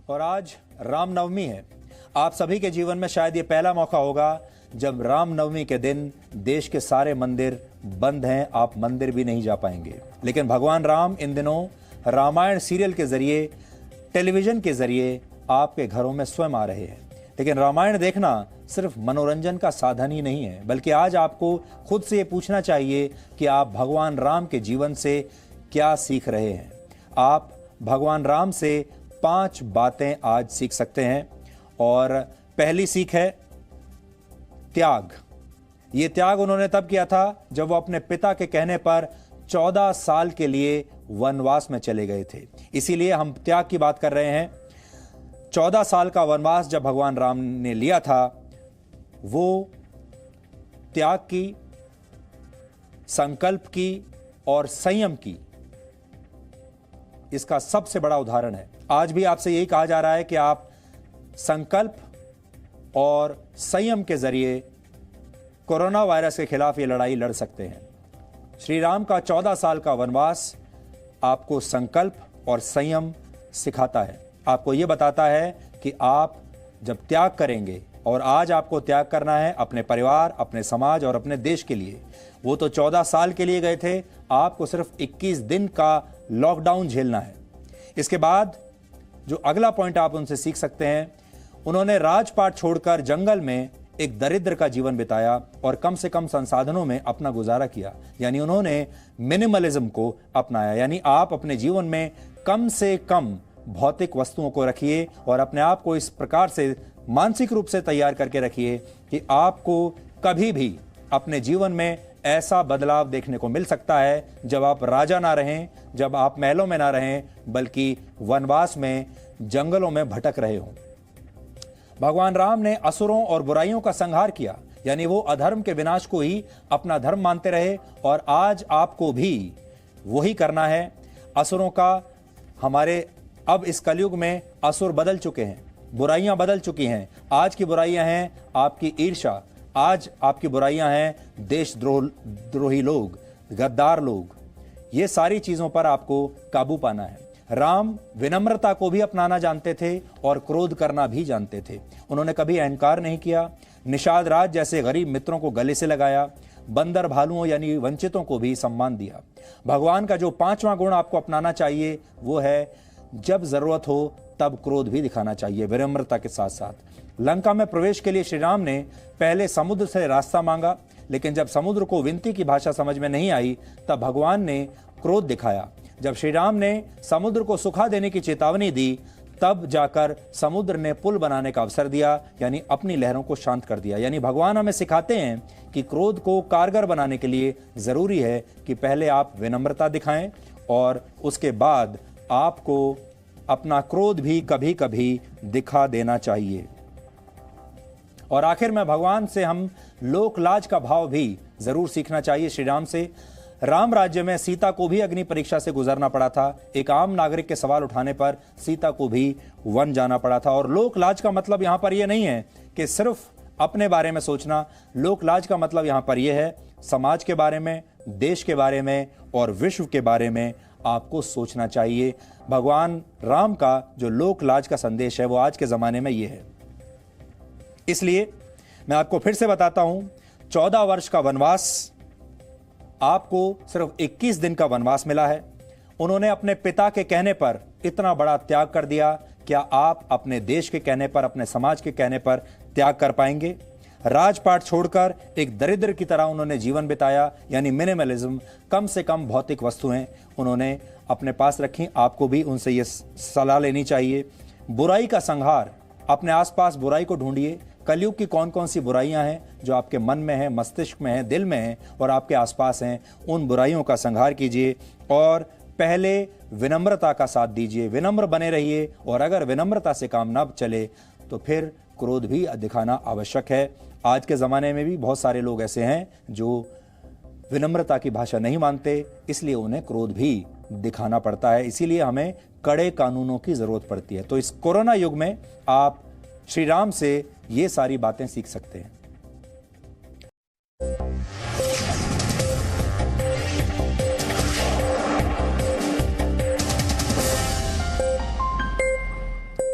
और आज रामनवमी है। आप सभी के जीवन में शायद ये पहला मौका होगा जब रामनवमी के दिन देश के सारे मंदिर बंद हैं, आप मंदिर भी नहीं जा पाएंगे। लेकिन भगवान राम इन दिनों रामायण सीरियल के जरिए, टेलीविजन के जरिए आपके घरों में स्वयं आ रहे हैं। लेकिन रामायण देखना सिर्फ मनोरंजन का साधन ही नहीं है, बल्कि आज आपको खुद से ये पूछना चाहिए कि आप भगवान राम के जीवन से क्या सीख रहे हैं। आप भगवान राम से 5 बातें आज सीख सकते हैं। और पहली सीख है त्याग। ये त्याग उन्होंने तब किया था जब वो अपने पिता के कहने पर 14 साल के लिए वनवास में चले गए थे। इसीलिए हम त्याग की बात कर रहे हैं। 14 साल का वनवास जब भगवान राम ने लिया था, वो त्याग की, संकल्प की और संयम की, इसका सबसे बड़ा उदाहरण है। आज भी आपसे यही कहा जा रहा है कि आप संकल्प और संयम के जरिए कोरोना वायरस के खिलाफ ये लड़ाई लड़ सकते हैं। श्री राम का 14 साल का वनवास आपको संकल्प और संयम सिखाता है। आपको ये बताता है कि आप जब त्याग करेंगे, और आज आपको त्याग करना है अपने परिवार, अपने समाज और अपने देश के लिए। वो तो 14 साल के लिए गए थे, आपको सिर्फ 21 दिन का लॉकडाउन झेलना है। इसके बाद जो अगला पॉइंट आप उनसे सीख सकते हैं, उन्होंने राजपाट छोड़कर जंगल में एक दरिद्र का जीवन बिताया और कम से कम संसाधनों में अपना गुजारा किया। यानी उन्होंने मिनिमलिज्म को अपनाया। यानी आप अपने जीवन में कम से कम भौतिक वस्तुओं को रखिए और अपने आप को इस प्रकार से मानसिक रूप से तैयार करके रखिए कि आपको कभी भी अपने जीवन में ऐसा बदलाव देखने को मिल सकता है जब आप राजा ना रहें, जब आप महलों में ना रहें, बल्कि वनवास में, जंगलों में भटक रहे हों। भगवान राम ने असुरों और बुराइयों का संहार किया। यानी वो अधर्म के विनाश को ही अपना धर्म मानते रहे, और आज आपको भी वही करना है। असुरों का, हमारे अब इस कलयुग में असुर बदल चुके हैं, बुराइयां बदल चुकी हैं। आज की बुराइयां हैं आपकी ईर्ष्या, आज आपकी बुराइयां हैं देशद्रोही लोग, गद्दार लोग। ये सारी चीजों पर आपको काबू पाना है। राम विनम्रता को भी अपनाना जानते थे और क्रोध करना भी जानते थे। उन्होंने कभी अहंकार नहीं किया। निषाद राज जैसे गरीब मित्रों को गले से लगाया। बंदर भालुओं यानी वंचितों को भी सम्मान दिया। भगवान का जो 5वां गुण आपको अपनाना चाहिए वो है जब जरूरत हो तब क्रोध भी दिखाना चाहिए, विनम्रता के साथ साथ। लंका में प्रवेश के लिए श्री राम ने पहले समुद्र से रास्ता मांगा, लेकिन जब समुद्र को विनती की भाषा समझ में नहीं आई तब भगवान ने क्रोध दिखाया। जब श्री राम ने समुद्र को सुखा देने की चेतावनी दी, तब जाकर समुद्र ने पुल बनाने का अवसर दिया, यानी अपनी लहरों को शांत कर दिया। यानी भगवान हमें सिखाते हैं कि क्रोध को कारगर बनाने के लिए जरूरी है कि पहले आप विनम्रता दिखाएं और उसके बाद आपको अपना क्रोध भी कभी कभी दिखा देना चाहिए। और आखिर में भगवान से हम लोक लाज का भाव भी जरूर सीखना चाहिए। श्री राम से राम राज्य में सीता को भी अग्नि परीक्षा से गुजरना पड़ा था। एक आम नागरिक के सवाल उठाने पर सीता को भी वन जाना पड़ा था। और लोक लाज का मतलब यहां पर यह नहीं है कि सिर्फ अपने बारे में सोचना। लोक लाज का मतलब यहां पर यह है समाज के बारे में, देश के बारे में और विश्व के बारे में आपको सोचना चाहिए। भगवान राम का जो लोक लाज का संदेश है वो आज के जमाने में ये है। इसलिए मैं आपको फिर से बताता हूं, 14 वर्ष का वनवास, आपको सिर्फ 21 दिन का वनवास मिला है। उन्होंने अपने पिता के कहने पर इतना बड़ा त्याग कर दिया। क्या आप अपने देश के कहने पर, अपने समाज के कहने पर त्याग कर पाएंगे? राजपाट छोड़कर एक दरिद्र की तरह उन्होंने जीवन बिताया, यानी मिनिमलिज्म। कम से कम भौतिक वस्तुएं उन्होंने अपने पास रखी। आपको भी उनसे यह सलाह लेनी चाहिए। बुराई का संहार, अपने आसपास बुराई को ढूंढिए। कलयुग की कौन कौन सी बुराइयां हैं जो आपके मन में है, मस्तिष्क में है, दिल में है और आपके आसपास हैं, उन बुराइयों का संहार कीजिए और पहले विनम्रता का साथ दीजिए। विनम्र बने रहिए और अगर विनम्रता से काम ना चले तो फिर क्रोध भी दिखाना आवश्यक है। आज के ज़माने में भी बहुत सारे लोग ऐसे हैं जो विनम्रता की भाषा नहीं मानते, इसलिए उन्हें क्रोध भी दिखाना पड़ता है। इसीलिए हमें कड़े कानूनों की ज़रूरत पड़ती है। तो इस कोरोना युग में आप श्री राम से ये सारी बातें सीख सकते हैं।